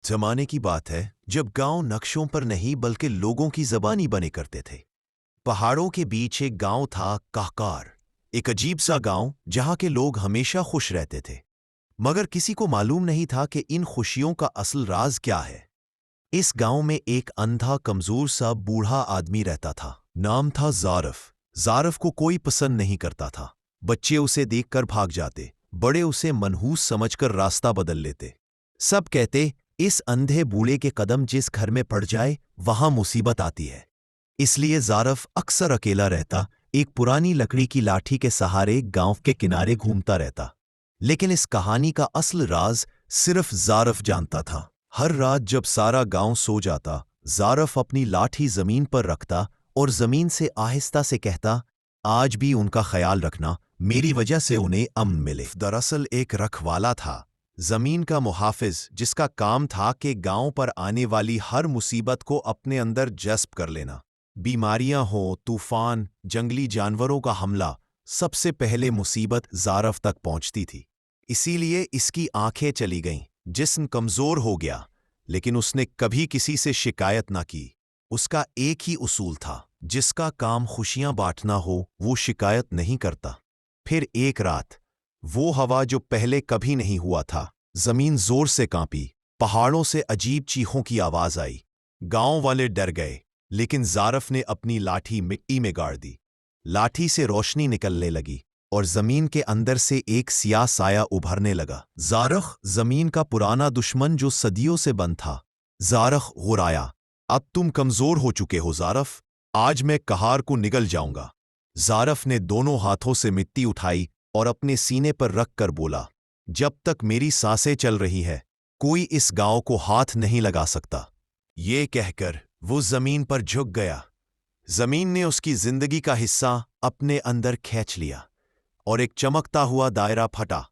जमाने की बात है जब गांव नक्शों पर नहीं बल्कि लोगों की ज़बानी बने करते थे। पहाड़ों के बीच एक गांव था, काहकार। एक अजीब सा गांव जहां के लोग हमेशा खुश रहते थे, मगर किसी को मालूम नहीं था कि इन खुशियों का असल राज क्या है। इस गांव में एक अंधा कमजोर सा बूढ़ा आदमी रहता था। नाम था ज़ारफ। ज़ारफ को कोई पसंद नहीं करता था। बच्चे उसे देखकर भाग जाते, बड़े उसे मनहूस समझकर रास्ता बदल लेते। सब कहते, इस अंधे बूढ़े के कदम जिस घर में पड़ जाए वहां मुसीबत आती है। इसलिए ज़ारफ अक्सर अकेला रहता, एक पुरानी लकड़ी की लाठी के सहारे गांव के किनारे घूमता रहता। लेकिन इस कहानी का असल राज सिर्फ ज़ारफ जानता था। हर रात जब सारा गांव सो जाता, ज़ारफ अपनी लाठी जमीन पर रखता और जमीन से आहिस्ता से कहता, आज भी उनका ख्याल रखना, मेरी वजह से उन्हें अमन मिले। दरअसल एक रखवाला था, जमीन का मुहाफिज, जिसका काम था कि गांव पर आने वाली हर मुसीबत को अपने अंदर जज्ब कर लेना। बीमारियां हो, तूफान, जंगली जानवरों का हमला, सबसे पहले मुसीबत ज़ारफ तक पहुंचती थी। इसीलिए इसकी आंखें चली गईं, जिस्म कमजोर हो गया, लेकिन उसने कभी किसी से शिकायत ना की। उसका एक ही उसूल था, जिसका काम खुशियां बांटना हो वो शिकायत नहीं करता। फिर एक रात वो हवा जो पहले कभी नहीं हुआ था, जमीन जोर से कांपी, पहाड़ों से अजीब चीखों की आवाज आई। गांव वाले डर गए, लेकिन ज़ारफ ने अपनी लाठी मिट्टी में गाड़ दी। लाठी से रोशनी निकलने लगी और जमीन के अंदर से एक सियाह साया उभरने लगा। ज़ारफ, जमीन का पुराना दुश्मन जो सदियों से बंद था। ज़ारफ गुर्राया, अब तुम कमजोर हो चुके हो ज़ारफ, आज मैं कहार को निगल जाऊंगा। ज़ारफ ने दोनों हाथों से मिट्टी उठाई और अपने सीने पर रख कर बोला, जब तक मेरी सांसें चल रही है कोई इस गांव को हाथ नहीं लगा सकता। ये कहकर वो जमीन पर झुक गया। जमीन ने उसकी जिंदगी का हिस्सा अपने अंदर खींच लिया और एक चमकता हुआ दायरा फटा।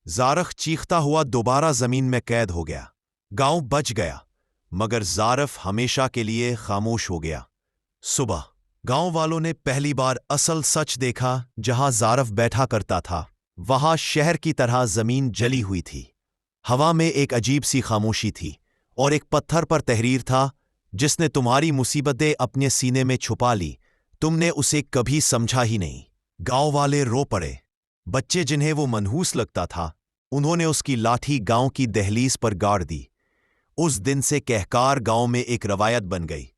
ज़ारफ चीखता हुआ दोबारा जमीन में कैद हो गया। गांव बच गया, मगर ज़ारफ हमेशा के लिए खामोश हो गया। सुबह गांव वालों ने पहली बार असल सच देखा। जहां ज़ारफ बैठा करता था, वहां शहर की तरह जमीन जली हुई थी। हवा में एक अजीब सी खामोशी थी और एक पत्थर पर तहरीर था, जिसने तुम्हारी मुसीबतें अपने सीने में छुपा ली, तुमने उसे कभी समझा ही नहीं। गांव वाले रो पड़े। बच्चे जिन्हें वो मनहूस लगता था, उन्होंने उसकी लाठी गांव की दहलीज पर गाड़ दी। उस दिन से कहकार गांव में एक रवायत बन गई,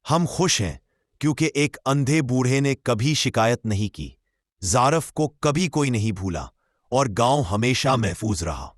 हम खुश हैं क्योंकि एक अंधे बूढ़े ने कभी शिकायत नहीं की। ज़ारफ को कभी कोई नहीं भूला और गांव हमेशा महफूज रहा।